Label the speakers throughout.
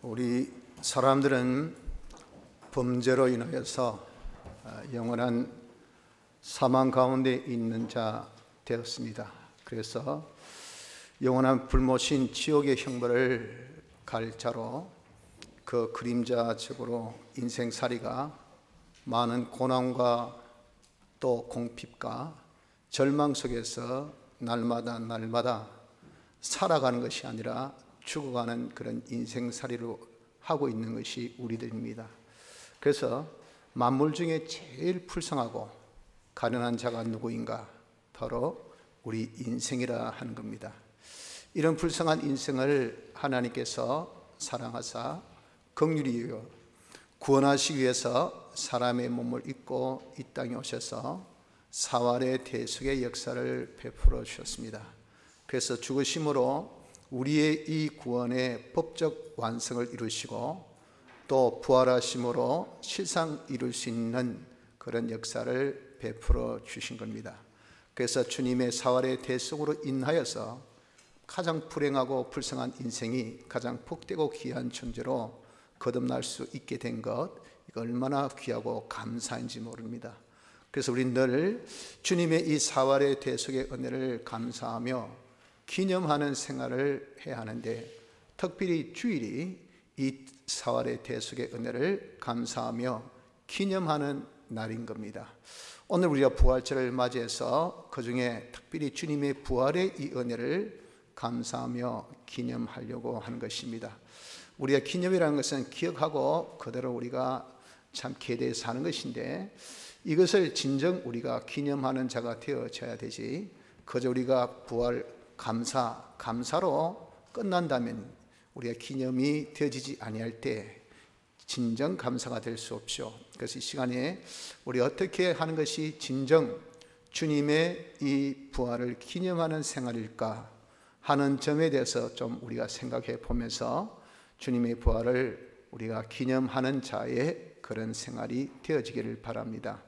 Speaker 1: 우리 사람들은 범죄로 인하여서 영원한 사망 가운데 있는 자 되었습니다. 그래서 영원한 불모신 지옥의 형벌을 갈 자로 그 그림자적으로 인생살이가 많은 고난과 또 공핍과 절망 속에서 날마다 살아가는 것이 아니라 죽어가는 그런 인생살이로 하고 있는 것이 우리들입니다. 그래서 만물 중에 제일 불쌍하고 가련한 자가 누구인가? 바로 우리 인생이라 하는 겁니다. 이런 불쌍한 인생을 하나님께서 사랑하사 긍휼히 여겨 구원하시기 위해서 사람의 몸을 입고 이 땅에 오셔서 사활의 대속의 역사를 베풀어 주셨습니다. 그래서 죽으심으로 우리의 이 구원의 법적 완성을 이루시고 또 부활하심으로 실상 이룰 수 있는 그런 역사를 베풀어 주신 겁니다. 그래서 주님의 사활의 대속으로 인하여서 가장 불행하고 불쌍한 인생이 가장 복되고 귀한 존재로 거듭날 수 있게 된 것, 이거 얼마나 귀하고 감사한지 모릅니다. 그래서 우리 늘 주님의 이 사활의 대속의 은혜를 감사하며 기념하는 생활을 해야 하는데, 특별히 주일이 이 사활의 대속의 은혜를 감사하며 기념하는 날인 겁니다. 오늘 우리가 부활절을 맞이해서 그 중에 특별히 주님의 부활의 이 은혜를 감사하며 기념하려고 하는 것입니다. 우리가 기념이라는 것은 기억하고 그대로 우리가 참 기대해서 하는 것인데, 이것을 진정 우리가 기념하는 자가 되어져야 되지, 그저 우리가 부활 감사로 끝난다면 우리가 기념이 되어지지 아니할 때 진정 감사가 될 수 없죠. 그래서 이 시간에 우리 어떻게 하는 것이 진정 주님의 이 부활을 기념하는 생활일까 하는 점에 대해서 좀 우리가 생각해 보면서 주님의 부활을 우리가 기념하는 자의 그런 생활이 되어지기를 바랍니다.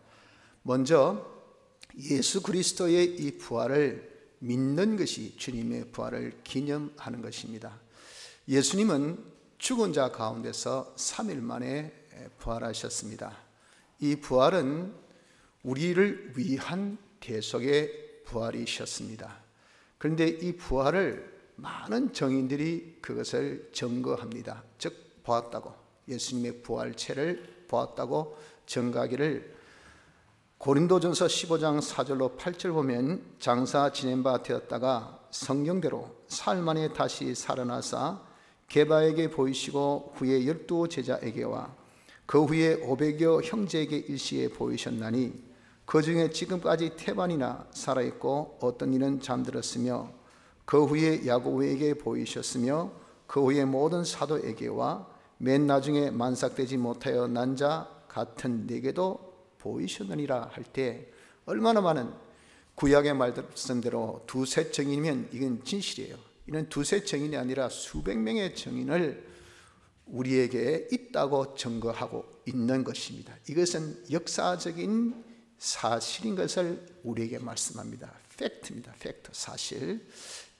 Speaker 1: 먼저 예수 그리스도의 이 부활을 믿는 것이 주님의 부활을 기념하는 것입니다. 예수님은 죽은 자 가운데서 3일 만에 부활하셨습니다. 이 부활은 우리를 위한 대속의 부활이셨습니다. 그런데 이 부활을 많은 정인들이 그것을 증거합니다. 즉 보았다고, 예수님의 부활체를 보았다고 증거하기를 고린도전서 15장 4절로 8절 보면, 장사 지낸 바 되었다가 성경대로 사흘 만에 다시 살아나사 게바에게 보이시고 후에 12 제자에게와 그 후에 500여 형제에게 일시에 보이셨나니 그 중에 지금까지 태반이나 살아있고 어떤 이는 잠들었으며 그 후에 야고보에게 보이셨으며 그 후에 모든 사도에게와 맨 나중에 만삭되지 못하여 난 자 같은 내게도 보이셨느니라 할 때, 얼마나 많은 구약의 말씀대로 두세 증인이면 이건 진실이에요. 이는 두세 증인이 아니라 수백 명의 증인을 우리에게 있다고 증거하고 있는 것입니다. 이것은 역사적인 사실인 것을 우리에게 말씀합니다. 팩트입니다. 팩트, 사실,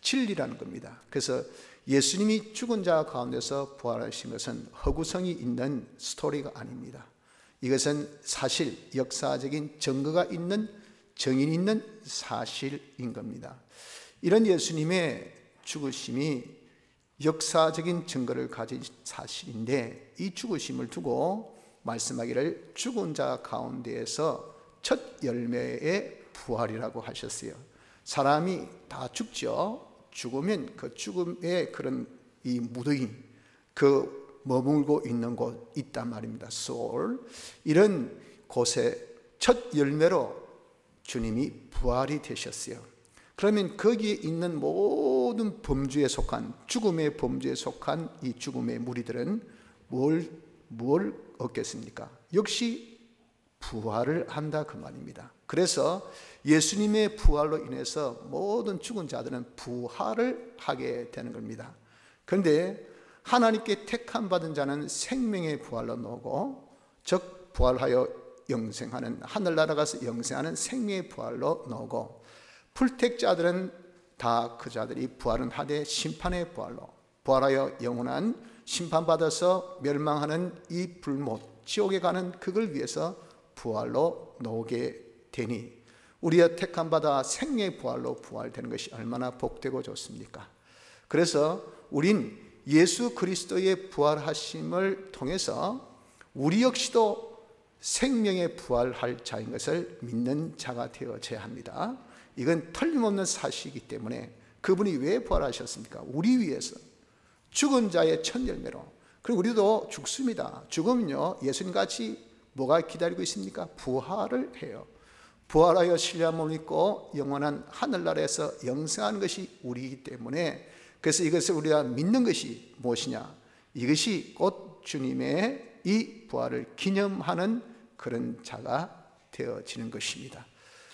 Speaker 1: 진리라는 겁니다. 그래서 예수님이 죽은 자 가운데서 부활하신 것은 허구성이 있는 스토리가 아닙니다. 이것은 사실, 역사적인 증거가 있는, 정인이 있는 사실인 겁니다. 이런 예수님의 죽으심이 역사적인 증거를 가진 사실인데, 이 죽으심을 두고 말씀하기를 죽은 자 가운데에서 첫 열매의 부활이라고 하셨어요. 사람이 다 죽죠. 죽으면 그 죽음의 그런 이 무더기, 그 머물고 있는 곳 있단 말입니다. 소울, 이런 곳에 첫 열매로 주님이 부활이 되셨어요. 그러면 거기에 있는 모든 범주에 속한, 죽음의 범주에 속한 이 죽음의 무리들은 뭘 얻겠습니까? 역시 부활을 한다 그 말입니다. 그래서 예수님의 부활로 인해서 모든 죽은 자들은 부활을 하게 되는 겁니다. 그런데 하나님께 택함 받은 자는 생명의 부활로 나오고, 즉 부활하여 영생하는, 하늘나라 가서 영생하는 생명의 부활로 나오고, 불택자들은 다 그 자들이 부활은 하되 심판의 부활로 부활하여 영원한 심판받아서 멸망하는 이 불못, 지옥에 가는 그걸 위해서 부활로 나오게 되니 우리가 택함받아 생명의 부활로 부활되는 것이 얼마나 복되고 좋습니까? 그래서 우린 예수 그리스도의 부활하심을 통해서 우리 역시도 생명의 부활할 자인 것을 믿는 자가 되어져야 합니다. 이건 틀림없는 사실이기 때문에 그분이 왜 부활하셨습니까? 우리 위해서 죽은 자의 첫 열매로. 그리고 우리도 죽습니다. 죽으면요 예수님같이 뭐가 기다리고 있습니까? 부활을 해요. 부활하여 신뢰함을 믿고 영원한 하늘나라에서 영생하는 것이 우리이기 때문에, 그래서 이것을 우리가 믿는 것이 무엇이냐? 이것이 곧 주님의 이 부활을 기념하는 그런 자가 되어지는 것입니다.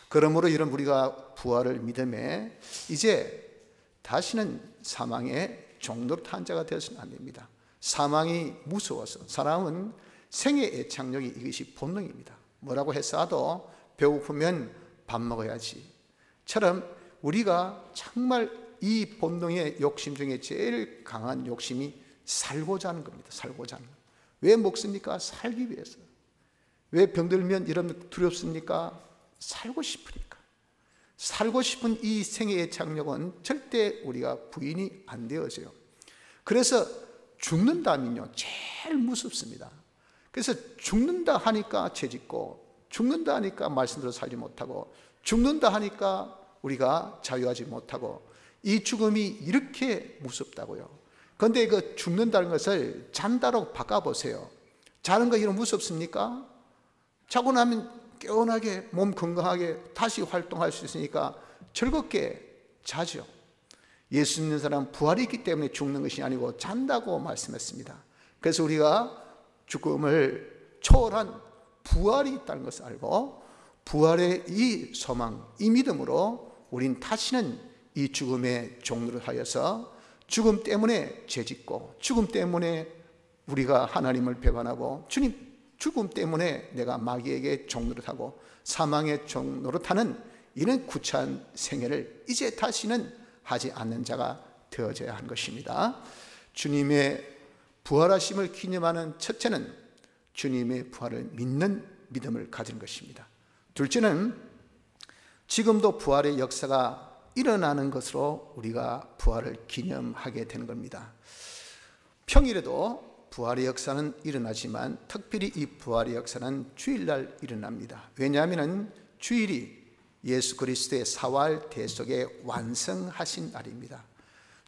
Speaker 1: 그러므로 이런 우리가 부활을 믿음에 이제 다시는 사망의 종로로 탄 자가 되어서는 안 됩니다. 사망이 무서워서, 사람은 생의 애착력이 이것이 본능입니다. 뭐라고 했어도 배고프면 밥 먹어야지 처럼 우리가 정말 이 본능의 욕심 중에 제일 강한 욕심이 살고자 하는 겁니다. 살고자 하는 것. 왜 먹습니까? 살기 위해서. 왜 병들면 이런 두렵습니까? 살고 싶으니까. 살고 싶은 이 생의 애착력은 절대 우리가 부인이 안 되어져요. 그래서 죽는다면요 제일 무섭습니다. 그래서 죽는다 하니까 죄짓고, 죽는다 하니까 말씀대로 살지 못하고, 죽는다 하니까 우리가 자유하지 못하고, 이 죽음이 이렇게 무섭다고요. 그런데 그 죽는다는 것을 잔다로 바꿔보세요. 자는 거 이런 무섭습니까? 자고 나면 깨어나게 몸 건강하게 다시 활동할 수 있으니까 즐겁게 자죠. 예수 믿는 사람은 부활이 있기 때문에 죽는 것이 아니고 잔다고 말씀했습니다. 그래서 우리가 죽음을 초월한 부활이 있다는 것을 알고, 부활의 이 소망, 이 믿음으로 우린 다시는 이 죽음의 종로를 하여서 죽음 때문에 죄짓고, 죽음 때문에 우리가 하나님을 배반하고, 죽음 때문에 내가 마귀에게 종노릇하고 사망의 종노릇하는 이런 구차한 생애를 이제 다시는 하지 않는 자가 되어져야 하는 것입니다. 주님의 부활하심을 기념하는 첫째는 주님의 부활을 믿는 믿음을 가진 것입니다. 둘째는 지금도 부활의 역사가 일어나는 것으로 우리가 부활을 기념하게 되는 겁니다. 평일에도 부활의 역사는 일어나지만 특별히 이 부활의 역사는 주일날 일어납니다. 왜냐하면 주일이 예수 그리스도의 사활 대속의 완성하신 날입니다.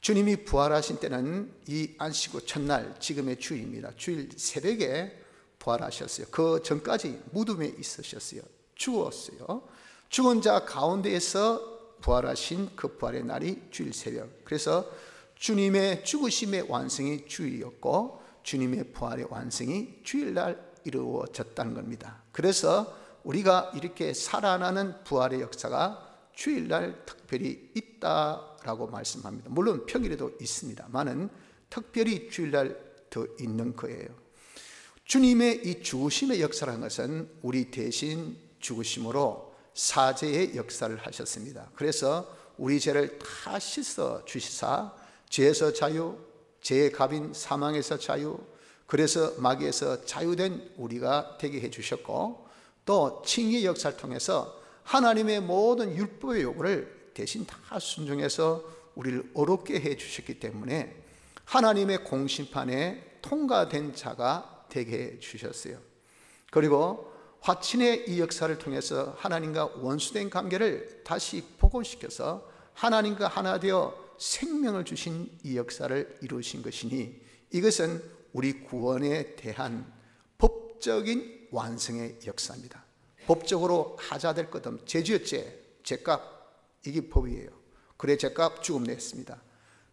Speaker 1: 주님이 부활하신 때는 이 안식 후 첫날, 지금의 주일입니다. 주일 새벽에 부활하셨어요. 그 전까지 무덤에 있으셨어요. 죽었어요. 죽은 자 가운데에서 부활하신 그 부활의 날이 주일 새벽. 그래서 주님의 죽으심의 완성이 주일이었고 주님의 부활의 완성이 주일날 이루어졌다는 겁니다. 그래서 우리가 이렇게 살아나는 부활의 역사가 주일날 특별히 있다라고 말씀합니다. 물론 평일에도 있습니다만은 특별히 주일날 더 있는 거예요. 주님의 이 죽으심의 역사라는 것은 우리 대신 죽으심으로 사죄의 역사를 하셨습니다. 그래서 우리 죄를 다 씻어 주시사 죄에서 자유, 죄의 갑인 사망에서 자유, 그래서 마귀에서 자유된 우리가 되게 해주셨고, 또 칭의의 역사를 통해서 하나님의 모든 율법의 요구를 대신 다 순종해서 우리를 어렵게 해주셨기 때문에 하나님의 공심판에 통과된 자가 되게 해주셨어요. 그리고 화친의 이 역사를 통해서 하나님과 원수된 관계를 다시 복원시켜서 하나님과 하나 되어 생명을 주신 이 역사를 이루신 것이니, 이것은 우리 구원에 대한 법적인 완성의 역사입니다. 법적으로 하자 될 것 없는 죄지었지, 죄값, 이게 법이에요. 그래 죄값 죽음 냈습니다.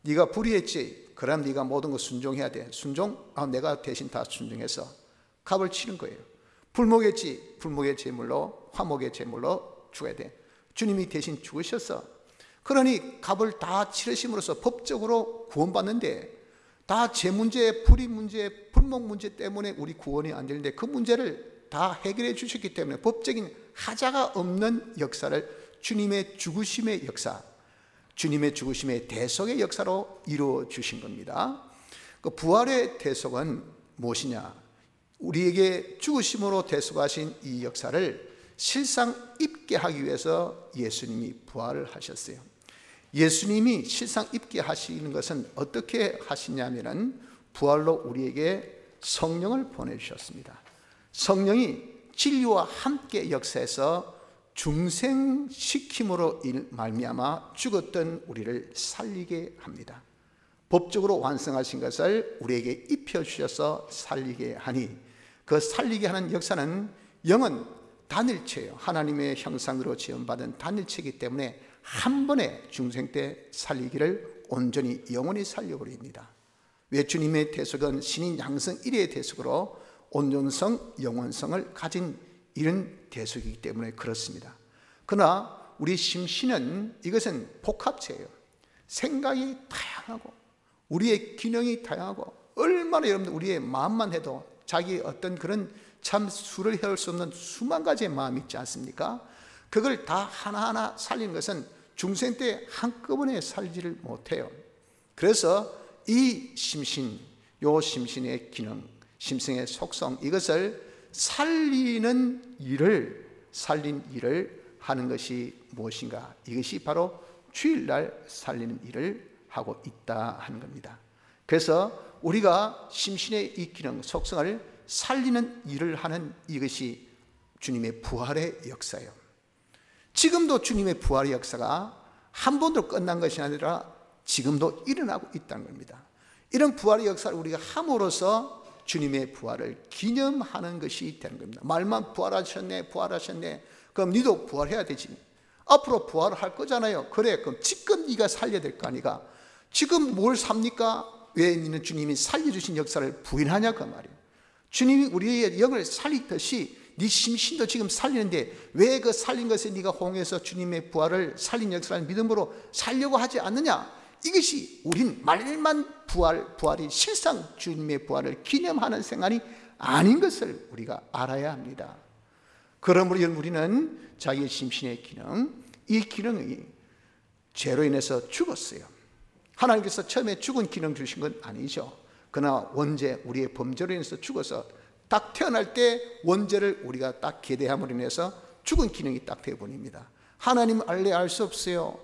Speaker 1: 네가 불의했지, 그럼 네가 모든 거 순종해야 돼. 순종? 내가 대신 다 순종해서 값을 치는 거예요. 불목했지, 불목의 제물로, 화목의 제물로 죽어야 돼. 주님이 대신 죽으셔서, 그러니 값을 다 치르심으로써 법적으로 구원받는데, 다 죄 문제, 불의 문제, 불목 문제 때문에 우리 구원이 안 되는데 그 문제를 다 해결해 주셨기 때문에 법적인 하자가 없는 역사를 주님의 죽으심의 역사, 주님의 죽으심의 대속의 역사로 이루어 주신 겁니다. 그 부활의 대속은 무엇이냐? 우리에게 죽으심으로 대속하신 이 역사를 실상 입게 하기 위해서 예수님이 부활을 하셨어요. 예수님이 실상 입게 하시는 것은 어떻게 하시냐면은 부활로 우리에게 성령을 보내주셨습니다. 성령이 진리와 함께 역사해서 중생시킴으로 말미암아 죽었던 우리를 살리게 합니다. 법적으로 완성하신 것을 우리에게 입혀주셔서 살리게 하니, 그 살리게 하는 역사는 영은 단일체예요. 하나님의 형상으로 지음받은 단일체이기 때문에 한 번에 중생 때 살리기를 온전히 영원히 살려버립니다. 왜? 주님의 대속은 신인 양성 1의 대속으로 온전성, 영원성을 가진 이런 대속이기 때문에 그렇습니다. 그러나 우리 심신은 이것은 복합체예요. 생각이 다양하고 우리의 기능이 다양하고, 얼마나 여러분들 우리의 마음만 해도 자기 어떤 그런 참 수를 헤아릴 수 없는 수만 가지의 마음이 있지 않습니까? 그걸 다 하나하나 살리는 것은 중생 때 한꺼번에 살지를 못해요. 그래서 이 심신, 요 심신의 기능, 심성의 속성, 이것을 살린 일을 하는 것이 무엇인가? 이것이 바로 주일날 살리는 일을 하고 있다 하는 겁니다. 그래서 우리가 심신의 이 기능, 속성을 살리는 일을 하는 이것이 주님의 부활의 역사예요. 지금도 주님의 부활의 역사가 한 번도 끝난 것이 아니라 지금도 일어나고 있다는 겁니다. 이런 부활의 역사를 우리가 함으로써 주님의 부활을 기념하는 것이 되는 겁니다. 말만 부활하셨네, 부활하셨네. 그럼 니도 부활해야 되지. 앞으로 부활을 할 거잖아요. 그래, 그럼 지금 네가 살려야 될 거 아니가. 지금 뭘 삽니까? 왜 니는 주님이 살려주신 역사를 부인하냐 그 말이에요. 주님이 우리의 영을 살리듯이 네 심신도 지금 살리는데 왜 그 살린 것에 네가 호응해서 주님의 부활을 살린 역사를 믿음으로 살려고 하지 않느냐? 이것이 우린 말만 부활이 실상 주님의 부활을 기념하는 생활이 아닌 것을 우리가 알아야 합니다. 그러므로 우리는 자기의 심신의 기능, 이 기능이 죄로 인해서 죽었어요. 하나님께서 처음에 죽은 기능 주신 건 아니죠. 그러나 원죄, 우리의 범죄로 인해서 죽어서 딱 태어날 때 원죄를 우리가 딱 계대함으로 인해서 죽은 기능이 딱 되어버립니다. 하나님을 알래 알 수 없어요.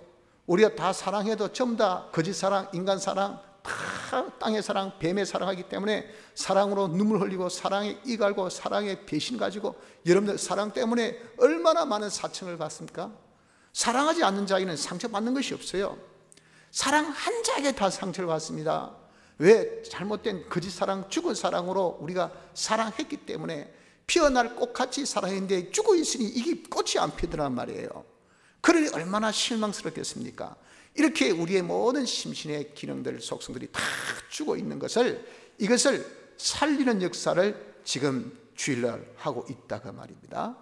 Speaker 1: 우리가 다 사랑해도 전부 다 거짓 사랑, 인간 사랑, 다 땅의 사랑, 뱀의 사랑하기 때문에 사랑으로 눈물 흘리고 사랑에 이갈고 사랑에 배신 가지고, 여러분들 사랑 때문에 얼마나 많은 사청을 받습니까? 사랑하지 않는 자에게는 상처받는 것이 없어요. 사랑한 자에게 다 상처를 받습니다. 왜? 잘못된 거짓 사랑, 죽은 사랑으로 우리가 사랑했기 때문에 피어날 꽃같이 사랑했는데 죽어 있으니 이게 꽃이 안 피더란 말이에요. 그러니 얼마나 실망스럽겠습니까? 이렇게 우리의 모든 심신의 기능들, 속성들이 다 죽어 있는 것을, 이것을 살리는 역사를 지금 주일날 하고 있다가 말입니다.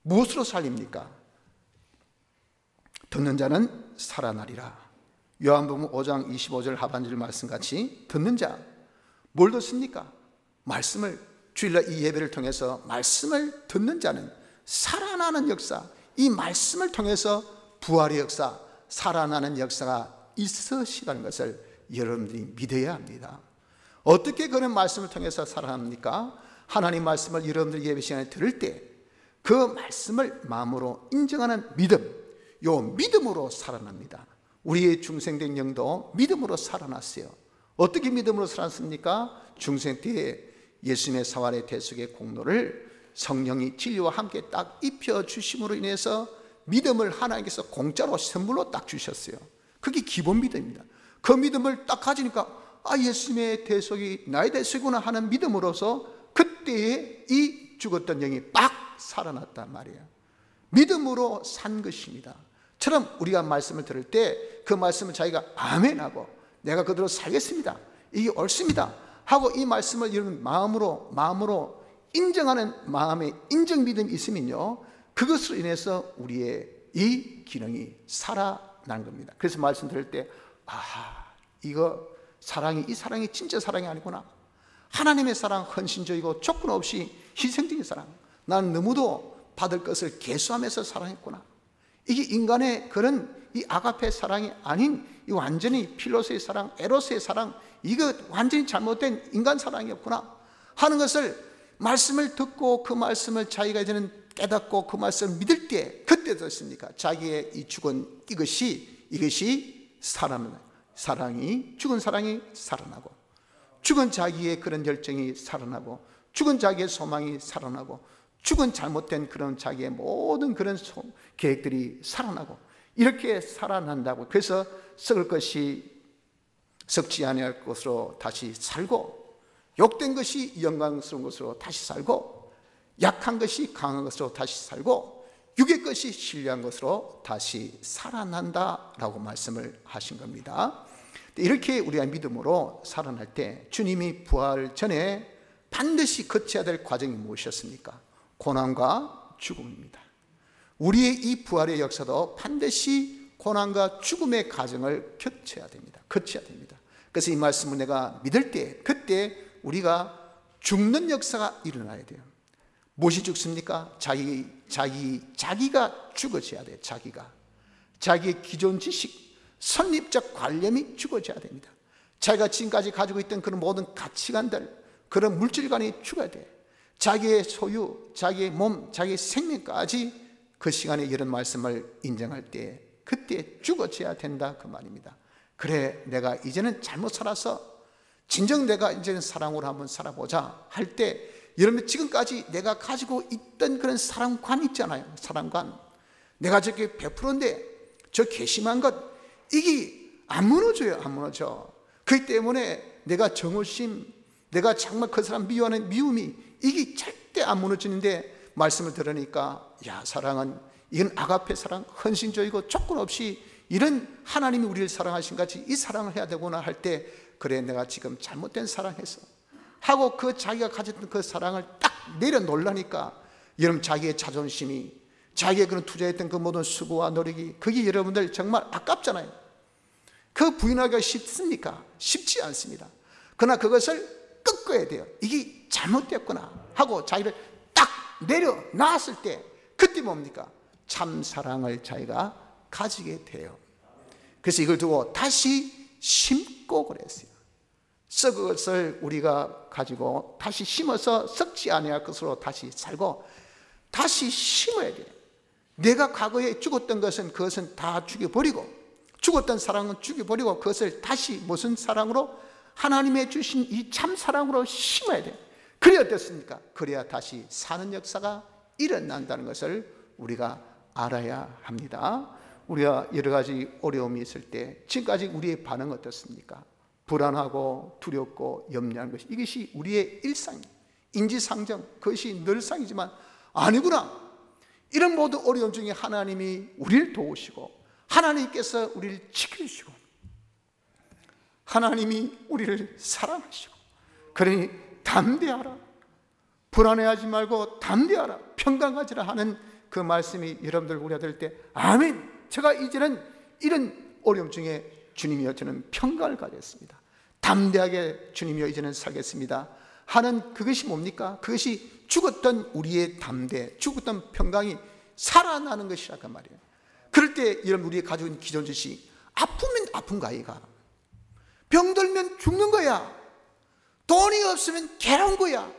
Speaker 1: 무엇으로 살립니까? 듣는 자는 살아나리라. 요한복음 5장 25절 하반절 말씀같이 듣는 자, 뭘 듣습니까? 말씀을, 주일날 이 예배를 통해서 말씀을 듣는 자는 살아나는 역사, 이 말씀을 통해서 부활의 역사, 살아나는 역사가 있으시다는 것을 여러분들이 믿어야 합니다. 어떻게 그런 말씀을 통해서 살아납니까? 하나님 말씀을 여러분들 예배 시간에 들을 때 그 말씀을 마음으로 인정하는 믿음, 요 믿음으로 살아납니다. 우리의 중생된 영도 믿음으로 살아났어요. 어떻게 믿음으로 살았습니까? 중생 때에 예수님의 사활의 대속의 공로를 성령이 진리와 함께 딱 입혀주심으로 인해서 믿음을 하나님께서 공짜로 선물로 딱 주셨어요. 그게 기본 믿음입니다. 그 믿음을 딱 가지니까 예수님의 대속이 나의 대속이구나 하는 믿음으로서 그때에 이 죽었던 영이 딱 살아났단 말이에요. 믿음으로 산 것입니다. 처럼 우리가 말씀을 들을 때 그 말씀을 자기가 아멘하고 내가 그대로 살겠습니다, 이게 옳습니다 하고 이 말씀을 여러분 마음으로 인정하는 마음의 인정 믿음이 있으면요, 그것으로 인해서 우리의 이 기능이 살아난 겁니다. 그래서 말씀 들을 때 이거 사랑이, 이 사랑이 진짜 사랑이 아니구나. 하나님의 사랑, 헌신적이고 조건 없이 희생적인 사랑, 나는 너무도 받을 것을 계수하면서 사랑했구나. 이게 인간의 그런 이 아가페 사랑이 아닌 이 완전히 필로스의 사랑, 에로스의 사랑, 이거 완전히 잘못된 인간 사랑이었구나 하는 것을 말씀을 듣고 그 말씀을 자기가 이제는 깨닫고 그 말씀을 믿을 때 그때 됐습니까? 자기의 이 죽은 이것이 사랑이 죽은 사랑이 살아나고 죽은 자기의 그런 열정이 살아나고 죽은 자기의 소망이 살아나고 죽은 잘못된 그런 자기의 모든 그런 계획들이 살아나고 이렇게 살아난다고. 그래서 썩을 것이 썩지 아니할 것으로 다시 살고 욕된 것이 영광스러운 것으로 다시 살고 약한 것이 강한 것으로 다시 살고 육의 것이 신뢰한 것으로 다시 살아난다라고 말씀을 하신 겁니다. 이렇게 우리가 믿음으로 살아날 때 주님이 부활 전에 반드시 거쳐야 될 과정이 무엇이었습니까? 고난과 죽음입니다. 우리의 이 부활의 역사도 반드시 고난과 죽음의 과정을 거쳐야 됩니다. 그래서 이 말씀을 내가 믿을 때 그때 우리가 죽는 역사가 일어나야 돼요. 무엇이 죽습니까? 자기가 죽어져야 돼요. 자기의 기존 지식, 선입적 관념이 죽어져야 됩니다. 자기가 지금까지 가지고 있던 그런 모든 가치관들, 그런 물질관이 죽어야 돼요. 자기의 소유, 자기의 몸, 자기의 생명까지 그 시간에 이런 말씀을 인정할 때 그때 죽어져야 된다 그 말입니다. 그래, 내가 이제는 잘못 살아서 진정 내가 이제는 사랑으로 한번 살아보자 할 때, 여러분 지금까지 내가 가지고 있던 그런 사랑관 있잖아요. 사랑관, 내가 저게 100%인데 저 괘씸한 것 이게 안 무너져요. 안 무너져. 그렇기 때문에 내가 정오심, 내가 정말 그 사람 미워하는 미움이 이게 절대 안 무너지는데 말씀을 들으니까 야, 사랑은 이건 아가페 사랑, 헌신적이고 조건 없이 이런 하나님이 우리를 사랑하신 같이 이 사랑을 해야 되구나 할 때, 그래 내가 지금 잘못된 사랑했어 하고 그 자기가 가졌던 그 사랑을 딱 내려놓으려니까 여러분 자기의 자존심이, 자기의 그런 투자했던 그 모든 수고와 노력이 그게 여러분들 정말 아깝잖아요. 그 부인하기가 쉽습니까? 쉽지 않습니다. 그러나 그것을 꺾어야 돼요. 이게 잘못됐구나 하고 자기를 딱 내려놨을 때 그때 뭡니까? 참 사랑을 자기가 가지게 돼요. 그래서 이걸 두고 다시 심고 그랬어요. 썩은 것을 우리가 가지고 다시 심어서 썩지 아니할 것으로 다시 살고 다시 심어야 돼요. 내가 과거에 죽었던 것은 그것은 다 죽여버리고, 죽었던 사랑은 죽여버리고 그것을 다시 무슨 사랑으로? 하나님의 주신 이 참 사랑으로 심어야 돼요. 그래야 어떻습니까? 그래야 다시 사는 역사가 일어난다는 것을 우리가 알아야 합니다. 우리가 여러 가지 어려움이 있을 때 지금까지 우리의 반응은 어떻습니까? 불안하고 두렵고 염려하는 것이, 이것이 우리의 일상, 인지상정, 그것이 늘상이지만 아니구나. 이런 모든 어려움 중에 하나님이 우리를 도우시고 하나님께서 우리를 지켜주시고 하나님이 우리를 사랑하시고, 그러니 담대하라, 불안해하지 말고 담대하라, 평강하지라 하는 그 말씀이 여러분들 우리가 들을 때 아멘, 제가 이제는 이런 어려움 중에 주님이여 저는 평강을 가졌습니다, 담대하게 주님이여 이제는 살겠습니다 하는 그것이 뭡니까? 그것이 죽었던 우리의 담대, 죽었던 평강이 살아나는 것이라고 말이에요. 그럴 때 여러분 우리가 가지고 있는 기존 지식, 아프면 아픈 거 아이가, 병들면 죽는 거야, 돈이 없으면 괴로운 거야,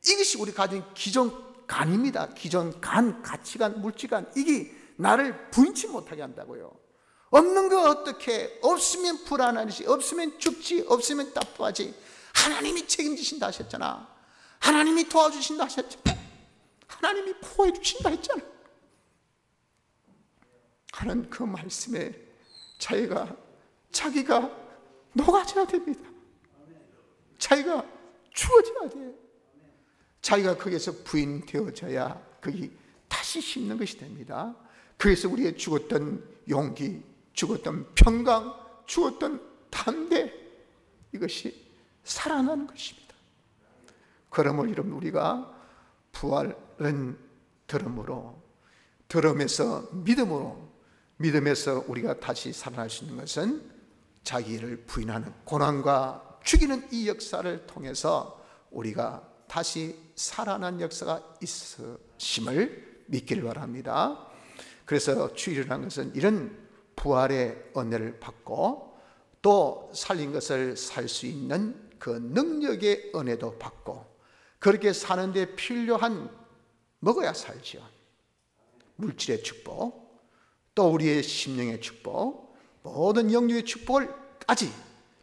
Speaker 1: 이것이 우리 가지고 있는 기존 간입니다. 기존 간, 가치관, 물질관, 이게 나를 부인치 못하게 한다고요. 없는 거 어떻게, 없으면 불안하지, 없으면 죽지, 없으면 답답하지. 하나님이 책임지신다 하셨잖아. 하나님이 도와주신다 하셨잖아. 하나님이 보호해 주신다 했잖아 하는 그 말씀에 자기가 녹아져야 됩니다. 자기가 죽어져야 돼. 자기가 거기에서 부인되어져야 거기 다시 심는 것이 됩니다. 그래서 우리의 죽었던 용기, 죽었던 평강, 죽었던 담대, 이것이 살아나는 것입니다. 그러므로 여러분 우리가 부활은 들음에서 믿음으로, 믿음에서 우리가 다시 살아날 수 있는 것은 자기를 부인하는 고난과 죽이는 이 역사를 통해서 우리가 다시 살아난 역사가 있으심을 믿기를 바랍니다. 그래서 주일이라는 것은 이런 부활의 은혜를 받고 또 살린 것을 살 수 있는 그 능력의 은혜도 받고, 그렇게 사는데 필요한 먹어야 살지요. 물질의 축복, 또 우리의 심령의 축복, 모든 영육의 축복을까지,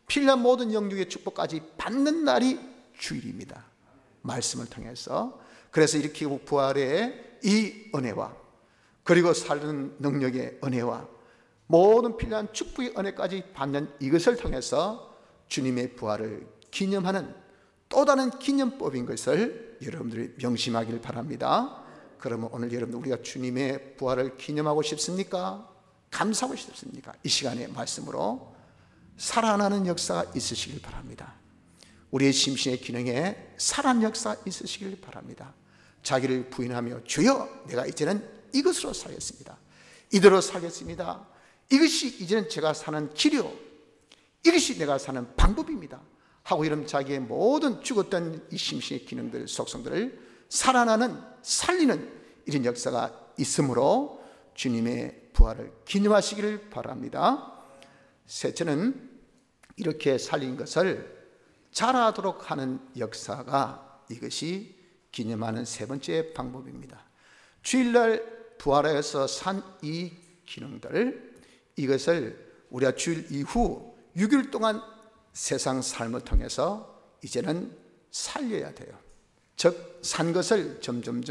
Speaker 1: 필요한 모든 영육의 축복까지 받는 날이 주일입니다. 말씀을 통해서. 그래서 이렇게 부활의 이 은혜와, 그리고 살리는 능력의 은혜와 모든 필요한 축복의 은혜까지 받는 이것을 통해서 주님의 부활을 기념하는 또 다른 기념법인 것을 여러분들이 명심하기를 바랍니다. 그러면 오늘 여러분들, 우리가 주님의 부활을 기념하고 싶습니까? 감사하고 싶습니까? 이 시간에 말씀으로 살아나는 역사가 있으시길 바랍니다. 우리의 심신의 기능에 살아나는 역사가 있으시길 바랍니다. 자기를 부인하며 주여, 내가 이제는 이것으로 살겠습니다. 이대로 살겠습니다. 이것이 이제는 제가 사는 길이요, 이것이 내가 사는 방법입니다 하고, 이런 자기의 모든 죽었던 이 심신의 기능들, 속성들을 살아나는, 살리는 이런 역사가 있으므로 주님의 부활을 기념하시기를 바랍니다. 셋째는 이렇게 살린 것을 잘하도록 하는 역사가, 이것이 기념하는 세 번째 방법입니다. 주일날 부활하여서 산 이 기능들, 이것을 우리가 주일 이후 6일 동안 세상 삶을 통해서 이제는 살려야 돼요. 즉, 산 것을 점점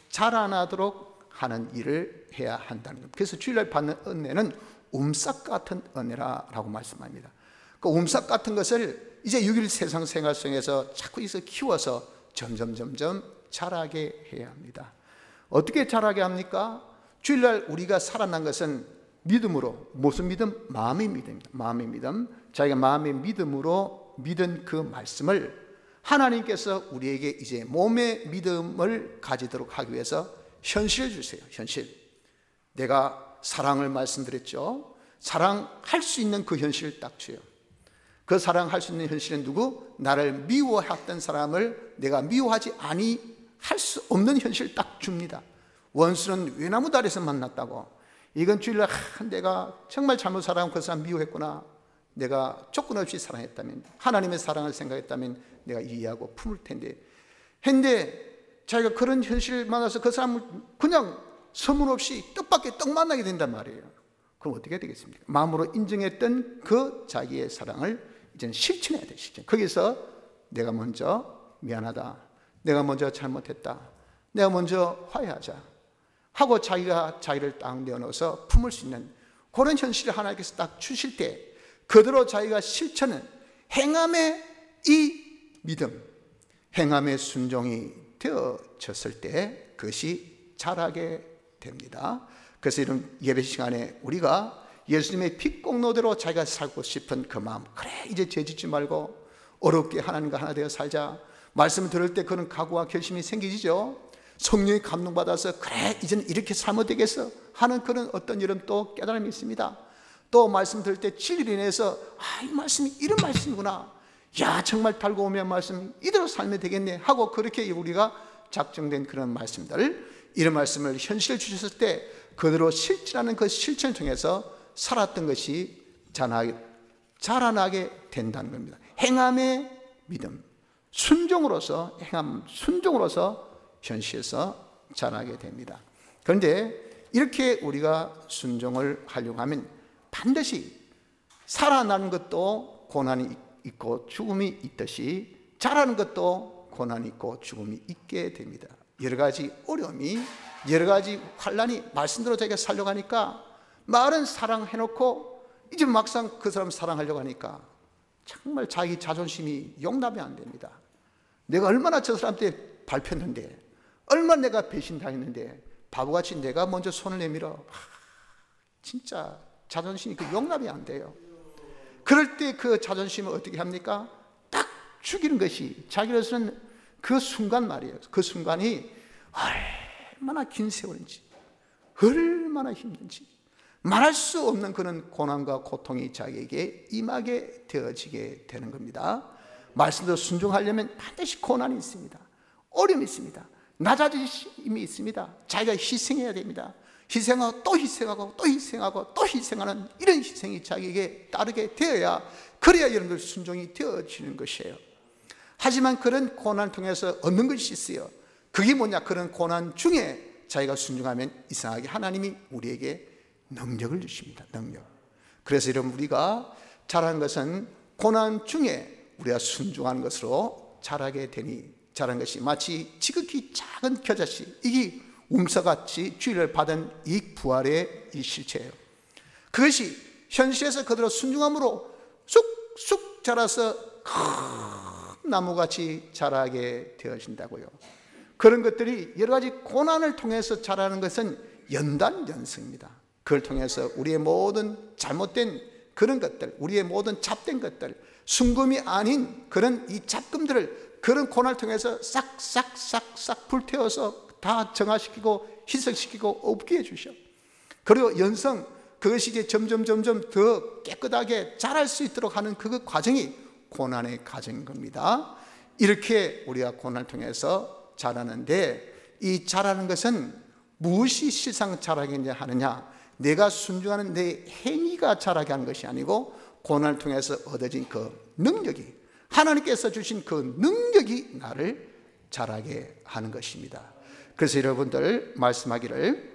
Speaker 1: 자라나도록 하는 일을 해야 한다는 겁니다. 그래서 주일날 받는 은혜는 움싹 같은 은혜라고 말씀합니다. 그 움싹 같은 것을 이제 6일 세상 생활 속에서 자꾸 키워서 점점 자라게 해야 합니다. 어떻게 자라게 합니까? 주일날 우리가 살아난 것은 믿음으로, 무슨 믿음? 마음의 믿음입니다. 마음의 믿음. 자기가 마음의 믿음으로 믿은 그 말씀을 하나님께서 우리에게 이제 몸의 믿음을 가지도록 하기 위해서 현실을 주세요. 현실. 내가 사랑을 말씀드렸죠. 사랑할 수 있는 그 현실을 딱 줘요. 그 사랑할 수 있는 현실은 누구? 나를 미워했던 사람을 내가 미워하지 할 수 없는 현실을 딱 줍니다. 원수는 외나무 다리에서 만났다고. 이건 주일날 내가 정말 잘못 살아가면 그 사람 미워했구나, 내가 조건 없이 사랑했다면, 하나님의 사랑을 생각했다면 내가 이해하고 품을 텐데 했는데, 자기가 그런 현실을 만나서 그 사람을 그냥 소문 없이 뜻밖의 떡 만나게 된단 말이에요. 그럼 어떻게 되겠습니까? 마음으로 인정했던 그 자기의 사랑을 이제는 실천해야 돼. 실천. 거기서 내가 먼저 미안하다, 내가 먼저 잘못했다, 내가 먼저 화해하자 하고 자기가 자기를 딱 내어놓아서 품을 수 있는 그런 현실을 하나님께서 딱 주실 때, 그대로 자기가 실천은 행함의 이 믿음, 행함의 순종이 되어졌을 때 그것이 자라게 됩니다. 그래서 이런 예배 시간에 우리가 예수님의 핏공로대로 자기가 살고 싶은 그 마음, 그래 이제 죄짓지 말고 어렵게 하나님과 하나 되어 살자, 말씀을 들을 때 그런 각오와 결심이 생기죠. 성령이 감동받아서 그래 이제는 이렇게 살면 되겠어 하는 그런 어떤 이런 또 깨달음이 있습니다. 또 말씀 들을 때 진리로 인해서 이 말씀이 이런 말씀이구나, 야 정말 달고오면 말씀 이대로 살면 되겠네 하고, 그렇게 우리가 작정된 그런 말씀들, 이런 말씀을 현실을 주셨을 때 그대로 실천하는 그 실천을 통해서 살았던 것이 자라나게 된다는 겁니다. 행함의 믿음, 순종으로서, 행함 순종으로서 현실에서 자라게 됩니다. 그런데 이렇게 우리가 순종을 하려고 하면 반드시 살아나는 것도 고난이 있고 죽음이 있듯이 자라는 것도 고난이 있고 죽음이 있게 됩니다. 여러 가지 어려움이, 여러 가지 환란이, 말씀대로 자기가 살려고 하니까 말은 사랑해놓고 이제 막상 그 사람 사랑하려고 하니까 정말 자기 자존심이 용납이 안 됩니다. 내가 얼마나 저 사람한테 밟혔는데, 얼마나 내가 배신당했는데 바보같이 내가 먼저 손을 내밀어. 진짜 자존심이 그 용납이 안 돼요. 그럴 때 그 자존심을 어떻게 합니까? 딱 죽이는 것이 자기로서는 그 순간 말이에요. 그 순간이 얼마나 긴 세월인지, 얼마나 힘든지 말할 수 없는 그런 고난과 고통이 자기에게 임하게 되어지게 되는 겁니다. 말씀대로 순종하려면 반드시 고난이 있습니다. 어려움이 있습니다. 낮아짐이 있습니다. 자기가 희생해야 됩니다. 희생하고 또 희생하고 또 희생하고 또 희생하는 이런 희생이 자기에게 따르게 되어야, 그래야 여러분들 순종이 되어지는 것이에요. 하지만 그런 고난을 통해서 얻는 것이 있어요. 그게 뭐냐? 그런 고난 중에 자기가 순종하면 이상하게 하나님이 우리에게 능력을 주십니다. 능력. 그래서 여러분, 우리가 잘하는 것은 고난 중에 우리가 순종하는 것으로 자라게 되니, 자라는 것이 마치 지극히 작은 겨자씨, 이게 움사같이 주의를 받은 이 부활의 이 실체예요. 그것이 현실에서 그대로 순종함으로 쑥쑥 자라서 큰 나무같이 자라게 되어진다고요. 그런 것들이 여러 가지 고난을 통해서 자라는 것은 연단연승입니다. 그걸 통해서 우리의 모든 잘못된 그런 것들, 우리의 모든 잡된 것들, 순금이 아닌 그런 이 잡금들을 그런 고난을 통해서 싹싹싹싹 불태워서 다 정화시키고 희석시키고 없게 해주셔. 그리고 연성, 그것이 이제 점점 더 깨끗하게 자랄 수 있도록 하는 그 과정이 고난의 과정인 겁니다. 이렇게 우리가 고난을 통해서 자라는데, 이 자라는 것은 무엇이 실상 자라게 하느냐? 내가 순종하는 내 행위가 자라게 하는 것이 아니고, 고난을 통해서 얻어진 그 능력이, 하나님께서 주신 그 능력이 나를 자라게 하는 것입니다. 그래서 여러분들 말씀하기를,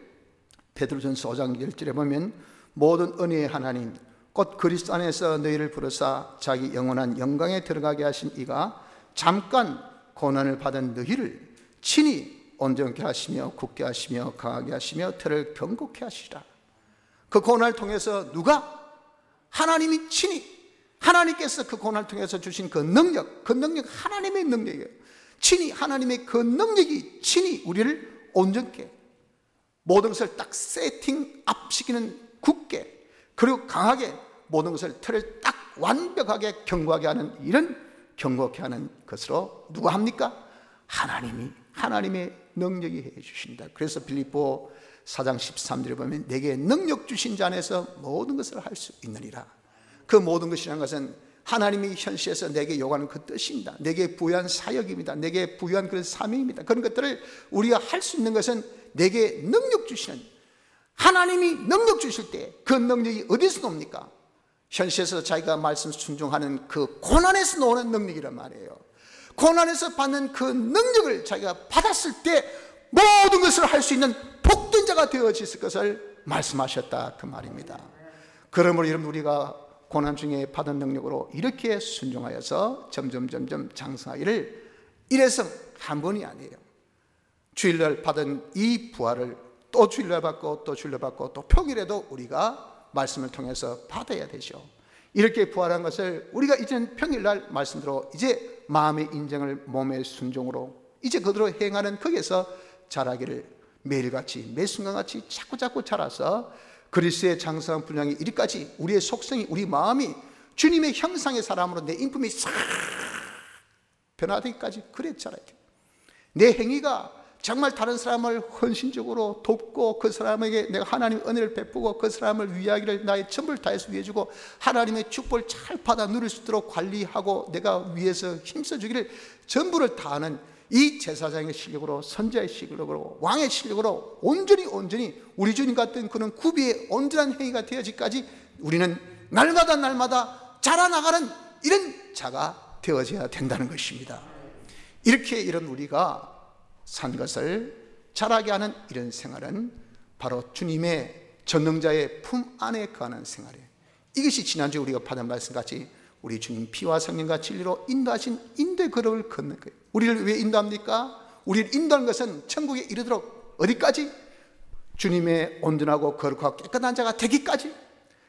Speaker 1: 베드로전서 5장 1절에 보면 모든 은혜의 하나님 곧 그리스도 안에서 너희를 부르사 자기 영원한 영광에 들어가게 하신 이가 잠깐 고난을 받은 너희를 친히 온전케 하시며 굳게 하시며 강하게 하시며 터를 견고케 하시라. 그 고난을 통해서 누가? 하나님이 친히, 하나님께서 그 고난을 통해서 주신 그 능력, 그 능력 하나님의 능력이에요. 친히 하나님의 그 능력이 친히 우리를 온전케, 모든 것을 딱 세팅 앞시키는, 굳게, 그리고 강하게, 모든 것을 틀을 딱 완벽하게 견고하게 하는, 이런 견고하게 하는 것으로 누가 합니까? 하나님이, 하나님의 능력이 해주신다. 그래서 빌립보 4장 13절에 보면 내게 능력 주신 자 안에서 모든 것을 할 수 있느니라. 그 모든 것이라는 것은 하나님이 현실에서 내게 요구하는 그 뜻입니다. 내게 부여한 사역입니다. 내게 부여한 그런 사명입니다. 그런 것들을 우리가 할 수 있는 것은 내게 능력 주시는, 하나님이 능력 주실 때 그 능력이 어디서 옵니까? 현실에서 자기가 말씀 순종하는 그 고난에서 나오는 능력이란 말이에요. 고난에서 받는 그 능력을 자기가 받았을 때 모든 것을 할 수 있는 복된 자가 되어질 것을 말씀하셨다, 그 말입니다. 그러므로 여러분, 우리가 고난 중에 받은 능력으로 이렇게 순종하여서 점점 장성하기를, 이래서 한 번이 아니에요. 주일날 받은 이 부활을 또 주일날 받고 또 주일날 받고 또 평일에도 우리가 말씀을 통해서 받아야 되죠. 이렇게 부활한 것을 우리가 이제는 평일날 말씀대로 이제 마음의 인정을 몸의 순종으로 이제 그대로 행하는, 거기에서 자라기를 매일같이 매 순간같이 자꾸 자라서 그리스도의 장성한 분량이 이리까지 우리의 속성이, 우리 마음이 주님의 형상의 사람으로 내 인품이 싹 변화되기까지 그래 자라야 돼. 내 행위가 정말 다른 사람을 헌신적으로 돕고, 그 사람에게 내가 하나님의 은혜를 베푸고 그 사람을 위하기를 나의 전부를 다해서 위해주고 하나님의 축복을 잘 받아 누릴 수 있도록 관리하고 내가 위해서 힘써주기를 전부를 다하는 이 제사장의 실력으로, 선자의 실력으로, 왕의 실력으로 온전히 우리 주님 같은 그런 구비의 온전한 행위가 되어지기까지 우리는 날마다 자라나가는 이런 자가 되어져야 된다는 것입니다. 이렇게 이런 우리가 산 것을 자라게 하는 이런 생활은 바로 주님의 전능자의 품 안에 거하는 생활이에요. 이것이 지난주에 우리가 받은 말씀같이 우리 주님 피와 성령과 진리로 인도하신 인도의 걸음을 걷는 거예요. 우리를 왜 인도합니까? 우리를 인도하는 것은 천국에 이르도록 어디까지? 주님의 온전하고 거룩하고 깨끗한 자가 되기까지,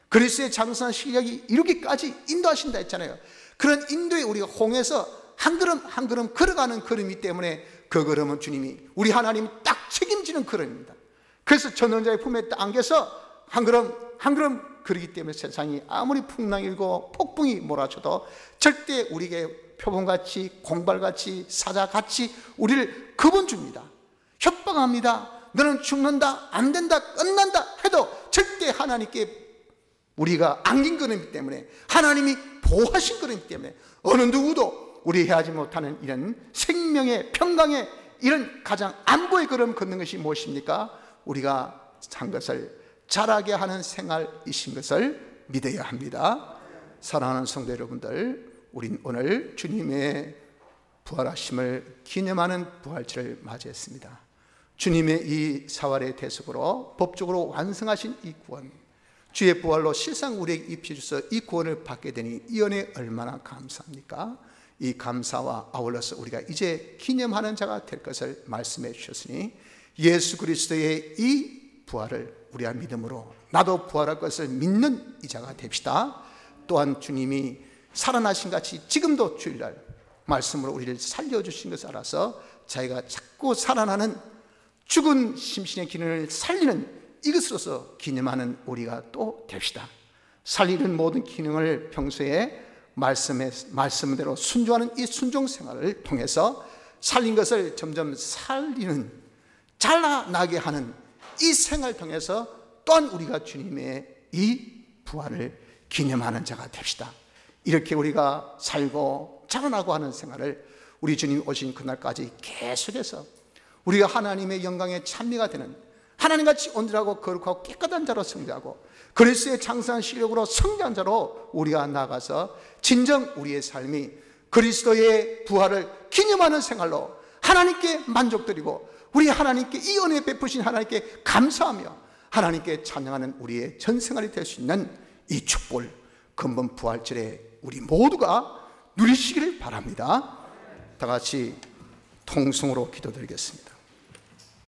Speaker 1: 그리스도의 장성한 실력이 이루기까지 인도하신다 했잖아요. 그런 인도에 우리가 홍해서 한 걸음 한 걸음 걸어가는 걸음이기 때문에 그 걸음은 주님이, 우리 하나님이 딱 책임지는 걸음입니다. 그래서 전능자의 품에 딱 안겨서 한 걸음 한 걸음 그러기 때문에 세상이 아무리 풍랑이 일고 폭풍이 몰아쳐도 절대 우리에게 표범같이 공발같이 사자같이 우리를 겁은 줍니다. 협박합니다. 너는 죽는다, 안 된다, 끝난다 해도 절대 하나님께 우리가 안긴 걸음이기 때문에, 하나님이 보호하신 걸음이기 때문에 어느 누구도 우리 해하지 못하는 이런 생명의 평강의 이런 가장 안보의 걸음 걷는 것이 무엇입니까? 우리가 한 것을 자라게 하는 생활이신 것을 믿어야 합니다. 사랑하는 성도 여러분들, 우린 오늘 주님의 부활하심을 기념하는 부활절을 맞이했습니다. 주님의 이 사활의 대속으로 법적으로 완성하신 이 구원, 주의 부활로 실상 우리에게 입혀주셔서 이 구원을 받게 되니 이 은혜 얼마나 감사합니까? 이 감사와 아울러서 우리가 이제 기념하는 자가 될 것을 말씀해 주셨으니 예수 그리스도의 이 부활을 우리가 믿음으로 나도 부활할 것을 믿는 이 자가 됩시다. 또한 주님이 살아나신 같이 지금도 주일날 말씀으로 우리를 살려주신 것을 알아서 자기가 자꾸 살아나는 죽은 심신의 기능을 살리는 이것으로서 기념하는 우리가 또 됩시다. 살리는 모든 기능을 평소에 말씀대로 순종하는 이 순종 생활을 통해서 살린 것을 점점 살리는, 잘나게 하는 이 생활을 통해서 또한 우리가 주님의 이 부활을 기념하는 자가 됩시다. 이렇게 우리가 살고 자라나고 하는 생활을 우리 주님 오신 그날까지 계속해서 우리가 하나님의 영광에 찬미가 되는, 하나님같이 온전하고 거룩하고 깨끗한 자로 성장하고 그리스도의 장성한 실력으로 성장한 자로 우리가 나가서 진정 우리의 삶이 그리스도의 부활을 기념하는 생활로 하나님께 만족드리고 우리 하나님께 이 은혜 베푸신 하나님께 감사하며 하나님께 찬양하는 우리의 전생활이 될 수 있는 이 축복을 근본 부활절에 우리 모두가 누리시기를 바랍니다. 다 같이 통성으로 기도드리겠습니다.